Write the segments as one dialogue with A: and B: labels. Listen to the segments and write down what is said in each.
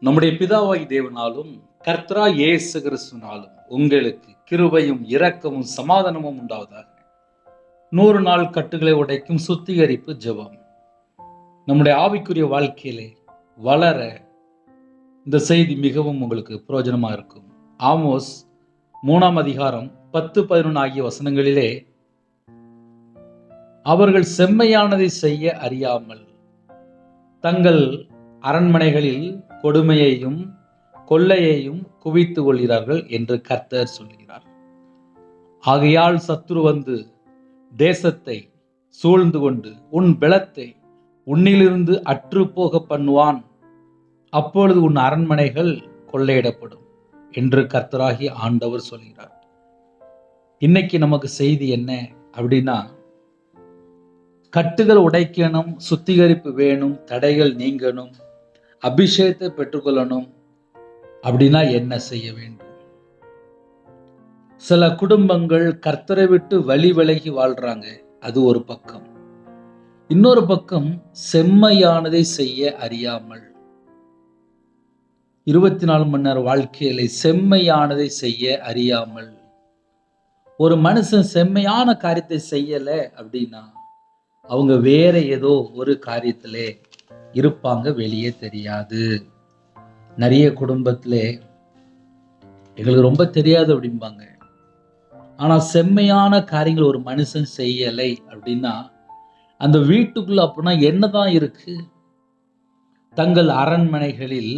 A: நம்முடைய பிதாவாகி தேவனாலும் கர்த்தராகிய இயேசு கிறிஸ்துவினாலும் உங்களுக்கு கிருபையும் இரக்கமும் சமாதானமும் உண்டாவதாக. 100 நாள் கட்டுகளை உடைக்கும் சுத்திகரிப்பு ஜெபம் நம்முடைய ஆவிக்குரிய வாழ்க்கையிலே வளர இந்த செய்தி மிகவும் உங்களுக்கு பிரயோஜனமாக இருக்கும். ஆமோஸ் 3ஆம் அதிகாரம் 10-11 ஆகிய வசனங்களிலே, அவர்கள் செம்மையானதை செய்ய அறியாமல் தங்கள் அரண்மனைகளில் கொடுமையையும் கொள்ளையையும் குவித்து கொள்கிறார்கள் என்று கர்த்தர் சொல்கிறார். ஆகையால் சத்துரு வந்து தேசத்தை சூழ்ந்து கொண்டு உன் பெலத்தை உன்னிலிருந்து அற்று போக பண்ணுவான். அப்பொழுது உன் அரண்மனைகள் கொள்ளையிடப்படும் என்று கர்த்தராகிய ஆண்டவர் சொல்கிறார். இன்னைக்கு நமக்கு செய்தி என்ன அப்படின்னா, கட்டுகள் உடைக்கணும், சுத்திகரிப்பு வேணும், தடைகள் நீங்கணும், அபிஷேகத்தை பெற்றுக்கொள்ளணும் அப்படின்னா என்ன செய்ய வேண்டும்? சில குடும்பங்கள் கர்த்தரை விட்டு வழி விலகி வாழ்றாங்க, அது ஒரு பக்கம். இன்னொரு பக்கம் செம்மையானதை செய்ய அறியாமல் 24 மணி நேர வாழ்க்கையில செம்மையானதை செய்ய அறியாமல் ஒரு மனுஷன் செம்மையான காரியத்தை செய்யல அப்படின்னா அவங்க வேற ஏதோ ஒரு காரியத்திலே இருப்பாங்க, வெளியே தெரியாது. நிறைய குடும்பத்திலே எங்களுக்கு ரொம்ப தெரியாது அப்படிம்பாங்க. ஆனா செம்மையான காரியங்கள் ஒரு மனுஷன் செய்யலை அப்படின்னா அந்த வீட்டுக்குள்ள அப்படின்னா என்னதான் இருக்கு? தங்கள் அரண்மனைகளில்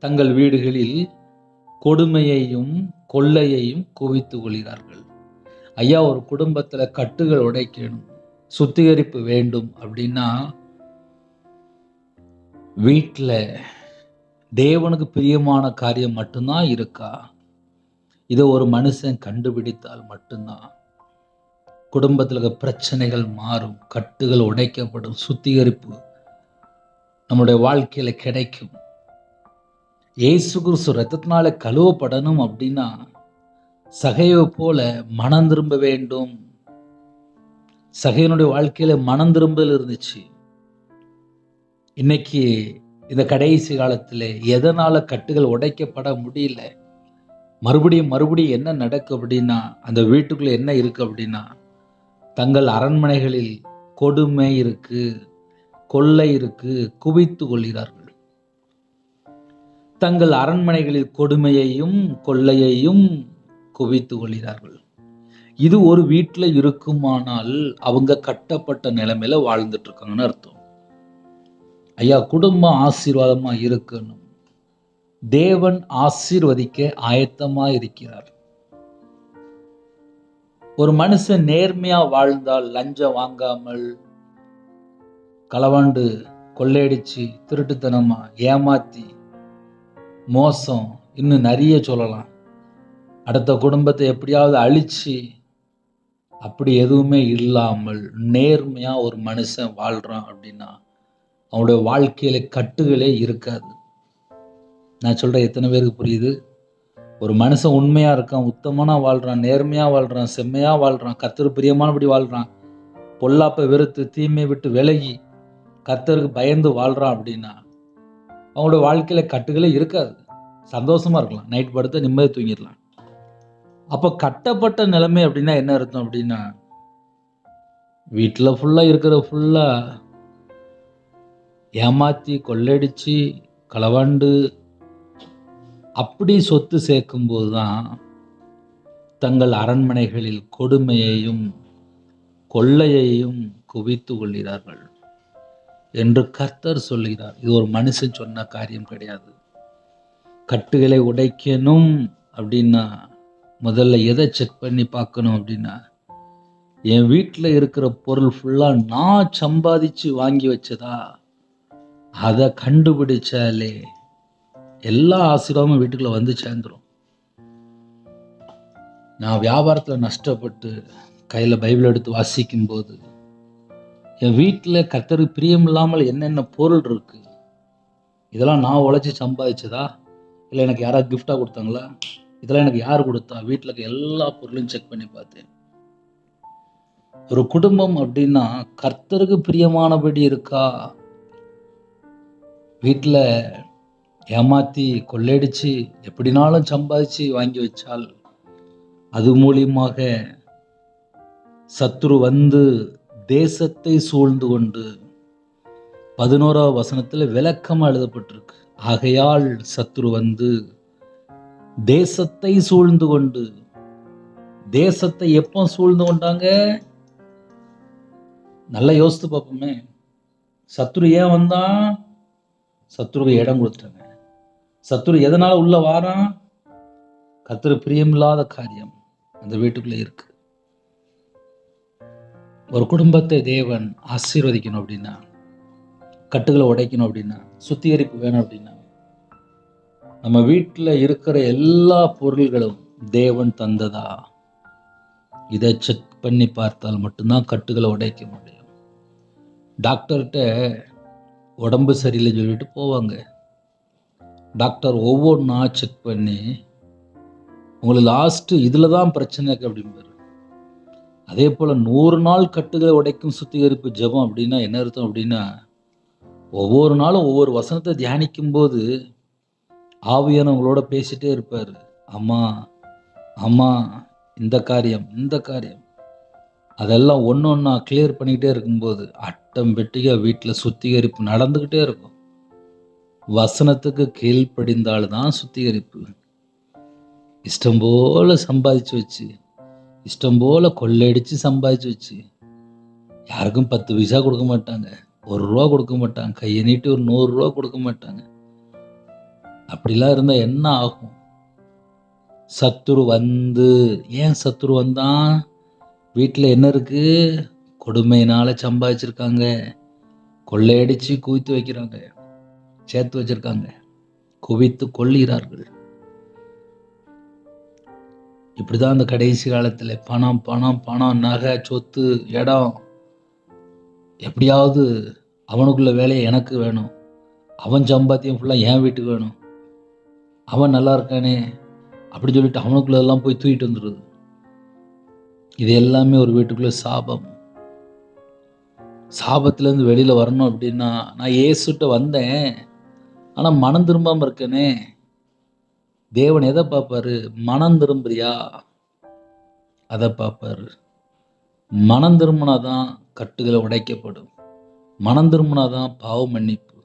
A: தங்கள் வீடுகளில் கொடுமையையும் கொள்ளையையும் குவித்து கொள்கிறார்கள். ஐயா, ஒரு குடும்பத்துல கட்டுகள் உடைக்கணும், சுத்திகரிப்பு வேண்டும் அப்படின்னா வீட்டில் தேவனுக்கு பிரியமான காரியம் மட்டும்தான் இருக்கா? இதை ஒரு மனுஷன் கண்டுபிடித்தால் மட்டும்தான் குடும்பத்தில் இருக்க பிரச்சனைகள் மாறும், கட்டுகள் உடைக்கப்படும், சுத்திகரிப்பு நம்முடைய வாழ்க்கையில கிடைக்கும். இயேசு கிறிஸ்து ரத்தத்தினால கழுவப்படணும் அப்படின்னா சகையை போல மனம் திரும்ப வேண்டும். சகையனுடைய வாழ்க்கையில மனம் திரும்பல் இருந்துச்சு. இன்னைக்கு இந்த கடைசி காலத்தில் எதனால கட்டுகள் உடைக்கப்பட முடியல? மறுபடியும் என்ன நடக்கு அப்படின்னா, அந்த வீட்டுக்குள்ள என்ன இருக்கு அப்படின்னா, தங்கள் அரண்மனைகளில் கொடுமை இருக்கு, கொள்ளை இருக்கு, குவித்து கொள்கிறார்கள். தங்கள் அரண்மனைகளில் கொடுமையையும் கொள்ளையையும் குவித்து கொள்கிறார்கள். இது ஒரு வீட்டில் இருக்குமானால் அவங்க கட்டப்பட்ட நிலைமையில வாழ்ந்துட்டு இருக்காங்கன்னு அர்த்தம். ஐயா, குடும்பம் ஆசீர்வாதமா இருக்கணும். தேவன் ஆசீர்வதிக்க ஆயத்தமா இருக்கிறார். ஒரு மனுஷன் நேர்மையா வாழ்ந்தால், லஞ்சம் வாங்காமல், களவாண்டு கொள்ளையடிச்சு திருட்டுத்தனமா ஏமாத்தி மோசம், இன்னும் நிறைய சொல்லலாம், அடுத்த குடும்பத்தை எப்படியாவது அழிச்சு, அப்படி எதுவுமே இல்லாமல் நேர்மையா ஒரு மனுஷன் வாழ்றான் அப்படின்னா அவனுடைய வாழ்க்கையில கட்டுகளே இருக்காது. நான் சொல்றேன், எத்தனை பேருக்கு புரியுது? ஒரு மனுஷன் உண்மையா இருக்கான், உத்தமனா வாழ்றான், நேர்மையா வாழ்றான், செம்மையா வாழ்றான், கர்த்தருக்கு பிரியமானபடி வாழ்றான், பொல்லாப்பை வெறுத்து தீமையை விட்டு விலகி கர்த்தருக்கு பயந்து வாழ்றான் அப்படின்னா அவனுடைய வாழ்க்கையில கட்டுகளே இருக்காது. சந்தோஷமா இருக்கலாம், நைட் படுத்து நிம்மதி தூங்கிடலாம். அப்போ கட்டப்பட்ட நிலைமை அப்படின்னா என்ன அர்த்தம் அப்படின்னா, வீட்டில் ஃபுல்லா இருக்கிற ஃபுல்லா ஏமாத்தி கொள்ளடிச்சு களவாண்டு அப்படி சொத்து சேர்க்கும்போது தான் தங்கள் அரண்மனைகளில் கொடுமையையும் கொள்ளையையும் குவித்து கொள்கிறார்கள் என்று கர்த்தர் சொல்கிறார். இது ஒரு மனுஷன் சொன்ன காரியம் கிடையாது. கட்டுகளை உடைக்கணும் அப்படின்னா முதல்ல எதை செக் பண்ணி பார்க்கணும் அப்படின்னா, என் வீட்டில் இருக்கிற பொருள் ஃபுல்லா நான் சம்பாதிச்சு வாங்கி வச்சதா? அதை கண்டுபிடிச்சாலே எல்லா ஆசீர்வாதமும் வீட்டுக்குள்ள வந்து சேர்ந்துடும். நான் வியாபாரத்தில் நஷ்டப்பட்டு கையில் பைபிள் எடுத்து வாசிக்கும் போது என் வீட்டில் கர்த்தருக்கு பிரியம் இல்லாமல் என்னென்ன பொருள் இருக்கு, இதெல்லாம் நான் உழைச்சி சம்பாதிச்சதா இல்லை எனக்கு யாராவது கிஃப்டாக கொடுத்தாங்களா, இதெல்லாம் எனக்கு யார் கொடுத்தா? வீட்டில் இருக்க எல்லா பொருளையும் செக் பண்ணி பார்த்தேன். ஒரு குடும்பம் அப்படின்னா கர்த்தருக்கு பிரியமானபடி இருக்கா? வீட்டில் ஏமாத்தி கொள்ளையடிச்சு எப்படினாலும் சம்பாதிச்சு வாங்கி வச்சால் அது மூலியமாக சத்துரு வந்து தேசத்தை சூழ்ந்து கொண்டு 11ஆம் வசனத்துல விளக்கமா எழுதப்பட்டிருக்கு. ஆகையால் சத்துரு வந்து தேசத்தை சூழ்ந்து கொண்டு. தேசத்தை எப்போ சூழ்ந்து கொண்டாங்க? நல்லா யோசித்து பார்ப்போமே. சத்துரு ஏன் வந்தான்? சத்துருவை இடம் கொடுத்தாங்க. சத்துரு எதனால உள்ள வாரான்? கர்த்தருக்கு பிரியமில்லாத காரியம் அந்த வீட்டுக்குள்ள இருக்கு. ஒரு குடும்பத்தை தேவன் ஆசீர்வதிக்கணும் அப்படின்னா, கட்டுகளை உடைக்கணும் அப்படின்னா, சுத்திகரிப்பு வேணும் அப்படின்னா, நம்ம வீட்டில் இருக்கிற எல்லா பொருள்களும் தேவன் தந்ததா? இதை செக் பண்ணி பார்த்தால் மட்டும்தான் கட்டுகளை உடைக்க முடியும். டாக்டர்கிட்ட உடம்பு சரியில்லைன்னு சொல்லிட்டு போவாங்க. டாக்டர் ஒவ்வொன்றா செக் பண்ணி உங்களுக்கு லாஸ்ட்டு இதில் தான் பிரச்சனை இருக்கு அப்படிம்பாரு. அதே போல் 100 நாள் கட்டுகளை உடைக்கும் சுத்திகரிப்பு ஜெபம் அப்படின்னா என்ன அர்த்தம் அப்படின்னா, ஒவ்வொரு நாளும் ஒவ்வொரு வசனத்தை தியானிக்கும் போது ஆவியானவங்களோட பேசிட்டே இருப்பார். அம்மா அம்மா இந்த காரியம் இந்த காரியம் அதெல்லாம் ஒன்று ஒன்றா கிளியர் பண்ணிக்கிட்டே இருக்கும்போது ஆட்டோமேட்டிக்காக வீட்டில் சுத்திகரிப்பு நடந்துக்கிட்டே இருக்கும். வசனத்துக்கு கீழ்ப்படிந்தால்தான் சுத்திகரிப்பு. இஷ்டம் போல சம்பாதிச்சு வச்சு, இஷ்டம் போல கொள்ளையடிச்சு சம்பாதிச்சு வச்சு, யாருக்கும் 10 பைசா கொடுக்க மாட்டாங்க, 1 ரூபா கொடுக்க மாட்டாங்க, கையை நீட்டி ஒரு 100 ரூபா கொடுக்க மாட்டாங்க. அப்படிலாம் இருந்தால் என்ன ஆகும்? சத்துரு வந்து, ஏன் சத்துரு வந்தான்? வீட்டில் என்ன இருக்கு? கொடுமையினால சம்பாதிச்சிருக்காங்க, கொள்ளையடிச்சு குவித்து வைக்கிறாங்க, சேர்த்து வச்சிருக்காங்க, குவித்து கொள்ளுகிறார்கள். இப்படிதான் அந்த கடைசி காலத்தில் பணம் பணம் பணம், நகை, சொத்து, இடம், எப்படியாவது அவனுக்குள்ள வேலையை எனக்கு வேணும், அவன் சம்பாத்தியம் ஃபுல்லாக என் வீட்டுக்கு வேணும், அவன் நல்லா இருக்கானே அப்படி சொல்லிட்டு அவனுக்குள்ளெல்லாம் போய் தூக்கிட்டு வந்துடுது. இது எல்லாமே ஒரு வீட்டுக்குள்ள சாபம். சாபத்திலேருந்து வெளியில் வரணும் அப்படின்னா, நான் இயேசுட்ட வந்தேன் ஆனால் மனம் திரும்பாமல் இருக்கேனே. தேவன் எதை பார்ப்பாரு? மனம் திரும்புறியா? அதை பார்ப்பாரு. மனம் திரும்பினாதான் கட்டுகளை உடைக்கப்படும். மனம் திரும்பினாதான் பாவ மன்னிப்பு.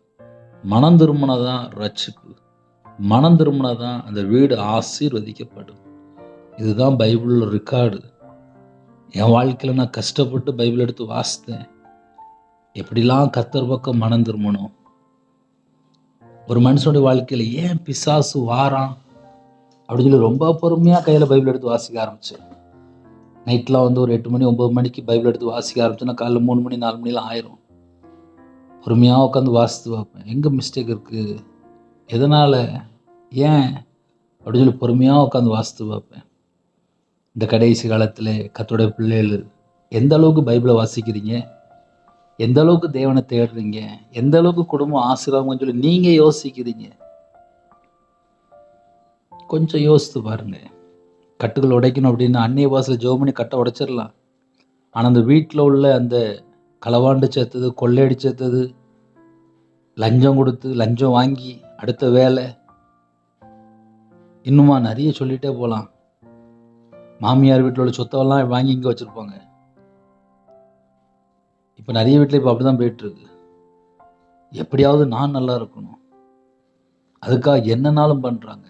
A: மனம் திரும்பினாதான் ரட்சிப்பு. மனம் திரும்பினாதான் அந்த வீடு ஆசீர்வதிக்கப்படும். இதுதான் பைபிள் ரெக்கார்டு. என் வாழ்க்கையில் நான் கஷ்டப்பட்டு பைபிள் எடுத்து வாசித்தேன். எப்படிலாம் கர்த்தர் பக்கம் மனம் திரும்பணும். ஒரு மனுஷனுடைய வாழ்க்கையில் ஏன் பிசாசு வாரான் அப்படின்னு சொல்லி ரொம்ப பொறுமையாக கையில் பைபிள் எடுத்து வாசிக்க ஆரம்பித்தேன். நைட்லாம் வந்து ஒரு 8 மணி 9 மணிக்கு பைபிள் எடுத்து வாசிக்க ஆரம்பிச்சேன்னா காலைல 3 மணி 4 மணிலாம் ஆயிரும். பொறுமையாக உட்காந்து வாசித்து பார்ப்பேன். எங்கே மிஸ்டேக் இருக்குது, எதனால், ஏன் அப்படின்னு சொல்லி பொறுமையாக உட்காந்து வாசித்து பார்ப்பேன். இந்த கடைசி காலத்தில் கர்த்தருடைய பிள்ளைகள் எந்த அளவுக்கு பைபிளை வாசிக்கிறீங்க, எந்த அளவுக்கு தேவனை தேடுறீங்க, எந்த அளவுக்கு குடும்பம் ஆசீர்வாதம்னு சொல்லி நீங்கள் யோசிக்கிறீங்க? கொஞ்சம் யோசித்து பாருங்க. கட்டுகள் உடைக்கணும் அப்படின்னா அந்நிய பாசையில் ஜெபம் பண்ணி கட்டை உடைச்சிடலாம். ஆனால் அந்த வீட்டில் உள்ள அந்த களவாண்டு சேர்த்தது, கொள்ளையடி சேர்த்தது, லஞ்சம் கொடுத்து லஞ்சம் வாங்கி அடுத்த வேலை, இன்னுமா நிறைய சொல்லிகிட்டே போகலாம். மாமியார் வீட்டில் உள்ள சொத்தெல்லாம் வாங்கி இங்கே வச்சுருப்பாங்க. இப்போ நிறைய வீட்டில் இப்போ அப்படி தான் போயிட்டுருக்கு. எப்படியாவது நான் நல்லா இருக்கணும், அதுக்காக என்னன்னாலும் பண்ணுறாங்க.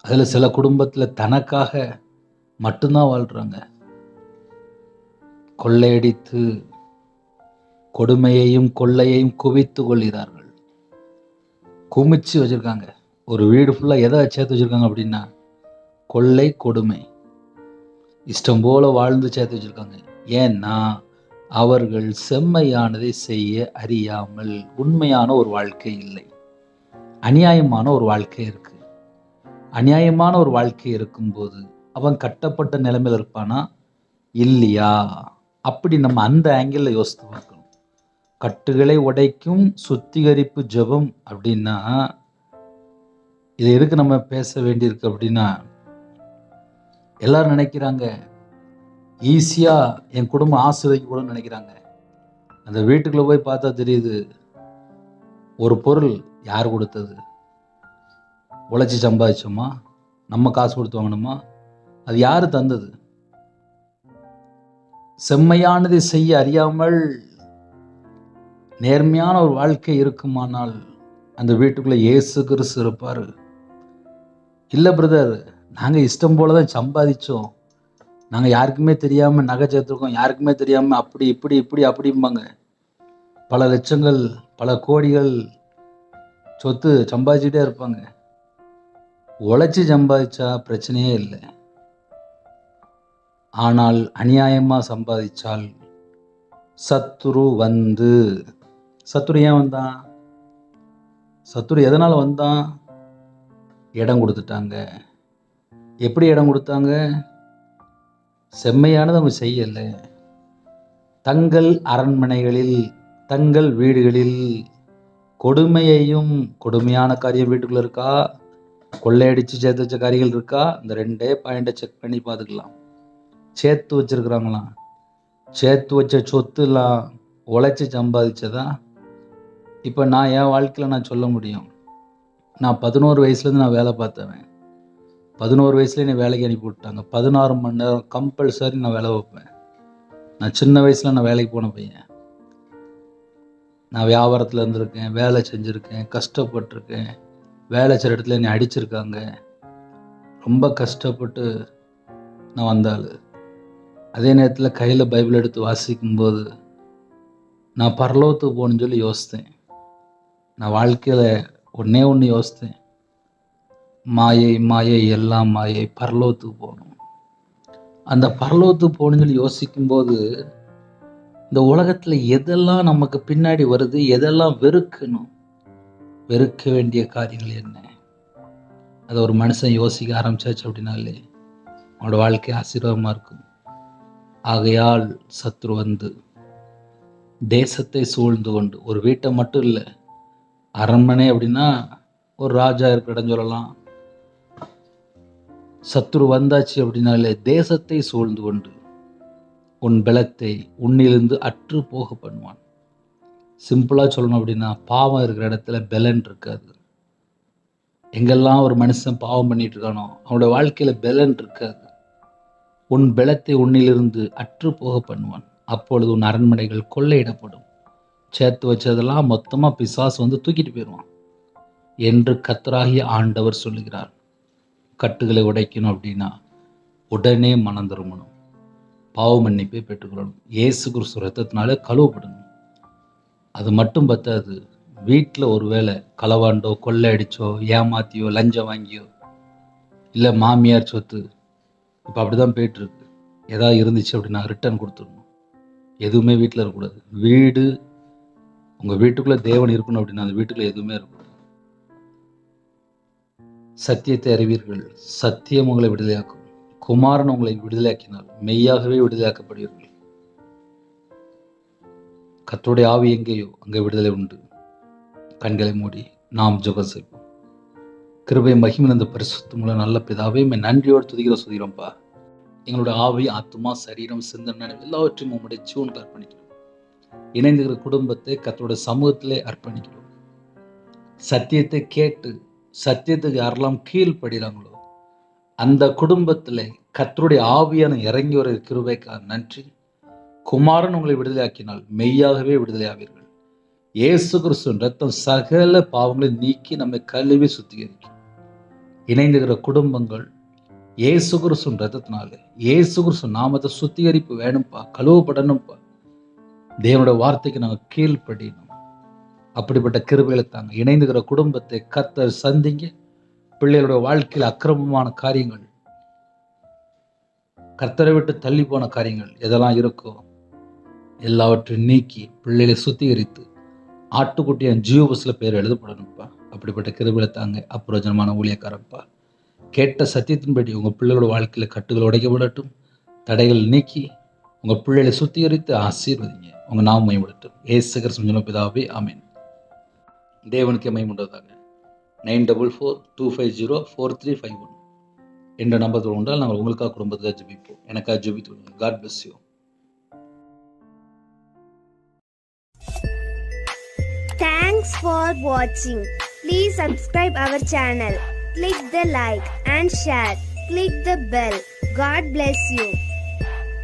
A: அதில் சில குடும்பத்தில் தனக்காக மட்டும்தான் வாழ்கிறாங்க. கொள்ளையடித்து கொடுமையையும் கொள்ளையையும் குவித்து கொள்கிறார்கள். குமிச்சு வச்சுருக்காங்க. ஒரு வீடு ஃபுல்லாக எதை சேர்த்து வச்சுருக்காங்க அப்படின்னா கொள்ளை கொடுமை. இஷ்டம் போல வாழ்ந்து சேர்த்து வச்சுருக்காங்க. ஏன்னா அவர்கள் செம்மையானதை செய்ய அறியாமல். உண்மையான ஒரு வாழ்க்கை இல்லை, அநியாயமான ஒரு வாழ்க்கை இருக்கு. அநியாயமான ஒரு வாழ்க்கை இருக்கும்போது அவன் கட்டப்பட்ட நிலைமையில் இருப்பானா இல்லையா? அப்படி நம்ம அந்த ஆங்கிளில் யோசித்து பார்க்கணும். கட்டுகளை உடைக்கும் சுத்திகரிப்பு ஜெபம் அப்படின்னா இது எதுக்கு நம்ம பேச வேண்டியிருக்கு அப்படின்னா, எல்லாரும் நினைக்கிறாங்க ஈஸியாக என் குடும்பம் ஆசீர்வதிக்க கூட நினைக்கிறாங்க. அந்த வீட்டுக்குள்ளே போய் பார்த்தா தெரியுது ஒரு பொருள் யார் கொடுத்தது, உழைச்சி சம்பாதிச்சோமா? நம்ம காசு கொடுத்து வாங்கணுமா? அது யாரு தந்தது? செம்மையானதை செய்ய அறியாமல் நேர்மையான ஒரு வாழ்க்கை இருக்குமானால் அந்த வீட்டுக்குள்ள இயேசு கிறிஸ்து இருப்பாரு. இல்ல பிரதர், நாங்க இஷ்டம் போலதான் சம்பாதிச்சோம், நாங்க யாருக்குமே தெரியாம நகை சேர்த்துருக்கோம், யாருக்குமே தெரியாம அப்படி இப்படி இப்படி அப்படிம்பாங்க. பல லட்சங்கள் பல கோடிகள் சொத்து சம்பாதிச்சுட்டே இருப்பாங்க. உழைச்சி சம்பாதிச்சா பிரச்சனையே இல்லை. ஆனால் அநியாயமா சம்பாதிச்சால் சத்துரு வந்து, சத்துரு ஏன் வந்தான்? சத்துரு எதனால வந்தான்? இடம் கொடுத்துட்டாங்க. எப்படி இடம் கொடுத்தாங்க? செம்மையானது அவங்க செய்யல. தங்கள் அரண்மனைகளில் தங்கள் வீடுகளில் கொடுமையையும், கொடுமையான காரியம் வீட்டுக்குள்ள இருக்கா, கொள்ளையடிச்சு சேர்த்து வச்ச காரியங்கள் இருக்கா, இந்த 2 பாயிண்ட்டை செக் பண்ணி பார்த்துக்கலாம். சேர்த்து வச்சிருக்கிறாங்களாம். சேர்த்து வச்ச சொத்துலாம் உழைச்சி சம்பாதிச்சதா? இப்போ நான் என் வாழ்க்கையில் நான் சொல்ல முடியும். நான் 11 வயசுலேருந்து நான் வேலை பார்த்தவன். 11 வயசுலேயே என்னை வேலைக்கு அனுப்பி விட்டாங்க. 16 மணி நேரம் கம்பல்சரி நான் வேலை வைப்பேன். நான் சின்ன வயசில் நான் வேலைக்கு போன பையன். நான் வியாபாரத்தில் இருந்திருக்கேன், வேலை செஞ்சுருக்கேன், கஷ்டப்பட்டிருக்கேன். வேலை செய்கிற இடத்துல என்னை அடிச்சிருக்காங்க. ரொம்ப கஷ்டப்பட்டு நான் வந்தாள். அதே நேரத்தில் கையில் பைபிள் எடுத்து வாசிக்கும்போது நான் பரலோகத்துக்கு போகணுன்னு சொல்லி யோசித்தேன். நான் வாழ்க்கையில் ஒன்றே ஒன்று யோசித்தேன், மாயை மாயை எல்லாம் மாயை, பரலோகத்துக்கு போகணும். அந்த பரலோகத்துக்கு போகணுன்னு சொல்லி யோசிக்கும்போது இந்த உலகத்தில் எதெல்லாம் நமக்கு பின்னாடி வருது, எதெல்லாம் வெறுக்கணும், வெறுக்க வேண்டிய காரியங்கள் என்ன, அதை ஒரு மனுஷன் யோசிக்க ஆரம்பிச்சாச்சு அப்படின்னாலே அவனோட வாழ்க்கை ஆசீர்வாதமாக இருக்கும். ஆகையால் சத்ரு வந்து தேசத்தை சூழ்ந்து கொண்டு, ஒரு வீட்டை மட்டும் இல்லை, அரண்மனை அப்படின்னா ஒரு ராஜா இருக்கிற இடம் சொல்லலாம். சத்ரு வந்தாச்சு அப்படின்னாலே தேசத்தை சூழ்ந்து கொண்டு உன் பலத்தை உன்னிலிருந்து அற்று போக பண்ணுவான். சிம்பிளாக சொல்லணும் அப்படின்னா, பாவம் இருக்கிற இடத்துல பலன் இருக்காது. எங்கெல்லாம் ஒரு மனுஷன் பாவம் பண்ணிட்டு இருக்கானோ அவனோட வாழ்க்கையில பலன் இருக்காது. உன் பலத்தை உன்னிலிருந்து அற்று போக பண்ணுவான். அப்பொழுது உன் அரண்மனைகள் கொள்ளையிடப்படும். சேர்த்து வச்சதெல்லாம் மொத்தமாக பிசாசு வந்து தூக்கிட்டு போயிடுவான் என்று கர்த்தராகிய ஆண்டவர் சொல்லுகிறார். கட்டுகளை உடைக்கணும் அப்படின்னா உடனே மனம் திரும்பணும், பாவ மன்னிப்பை பெற்றுக்கொள்ளணும், இயேசு கிறிஸ்து ரத்தத்தினால கழுவப்படணும். அது மட்டும் பத்தாது, வீட்டில் ஒருவேளை களவாண்டோ கொள்ளை அடிச்சோ ஏமாத்தியோ லஞ்சம் வாங்கியோ இல்லை மாமியார் சொத்து, இப்போ அப்படிதான் போயிட்டுருக்கு, ஏதாவது இருந்துச்சு அப்படின்னா ரிட்டர்ன் கொடுத்துடணும். எதுவுமே வீட்டில் இருக்கக்கூடாது. வீடு, உங்கள் வீட்டுக்குள்ளே தேவன் இருக்கணும் அப்படின்னா அந்த வீட்டுக்குள்ளே எதுவுமே இருக்கக்கூடாது. சத்தியத்தை அறிவீர்கள், சத்தியம் உங்களை விடுதலையாக்கும். குமாரன் உங்களை விடுதலையாக்கினால் மெய்யாகவே விடுதலையாக்கப்படுவீர்கள். கர்த்தருடைய ஆவி எங்கேயோ அங்கே விடுதலை உண்டு. கண்களை மூடி நாம் ஜெபம் செய்வோம். கிருபை மகிமை அந்த பரிசுத்தமுள்ள நல்ல பிதாவே, நன்றியோடு துதிக்கிறோம்ப்பா. எங்களுடைய ஆவி, ஆத்மா, சரீரம், சிந்தனை எல்லாவற்றையும் உங்களுடைய ஜீவனுக்கு அர்ப்பணிக்கிறோம். இணைந்திருக்கிற குடும்பத்தை கர்த்தருடைய சமூகத்திலே அர்ப்பணிக்கிறோம். சத்தியத்தை கேட்டு சத்தியத்துக்கு யாரெல்லாம் கீழ்ப்படுகிறாங்களோ அந்த குடும்பத்தில் கர்த்தருடைய ஆவியான இறங்கி வர கிருபைக்காக நன்றி. குமாரன் உங்களை விடுதலையாக்கினால் மெய்யாகவே விடுதலையாவீர்கள். இயேசு கிறிஸ்துவின் ரத்தம் சகல பாவங்களை நீக்கி நம்மை கழுவி சுத்திகரிக்கும். இணைந்திருக்கிற குடும்பங்கள் இயேசு கிறிஸ்துவின் ரத்தத்தினால, இயேசு கிறிஸ்து நாமத்தை சுத்திகரிப்பு வேணும்ப்பா, கழுவப்படணும்ப்பா. தேவனுடைய வார்த்தைக்கு நாங்கள் கீழ்ப்படியணும். அப்படிப்பட்ட கிருபைகளை தாங்க. இணைந்துகிற குடும்பத்தை கர்த்தர் சந்திங்க. பிள்ளைகளுடைய வாழ்க்கையில் அக்கிரமமான காரியங்கள், கர்த்தரை விட்டு தள்ளி போன காரியங்கள் எதெல்லாம் இருக்கோ எல்லாவற்றையும் நீக்கி பிள்ளைகளை சுத்திகரித்து ஆட்டுக்குட்டியின் ஜீவபஸ்ல பேர் எழுதப்படணும்ப்பா. அப்படிப்பட்ட கிருபைகளை தாங்க. அப்பிரயோஜனமான ஊழியக்காரப்பா, கேட்ட சத்தியத்தின்படி உங்கள் பிள்ளைகளோட வாழ்க்கையில் கட்டுகள் உடைக்கப்படட்டும். தடைகள் நீக்கி உங்கள் பிள்ளைகளை சுத்திகரித்து ஆசீர்வதிங்க. உங்கள் நாமம் மகிமைப்படட்டும். இயேசு கிறிஸ்துவின் பிதாவே, ஆமென். தேவனுக்கே மகிமையுண்டாவதாக. 9442504351 என்ற நம்பர் கொண்டால் நாங்கள் உங்களுக்காக குடும்பத்துக்காக ஜெபிப்போம். எனக்காக ஜெபித்து. God bless you.
B: Thanks for watching. Please subscribe our channel. Click the like and share. Click the bell. God bless you.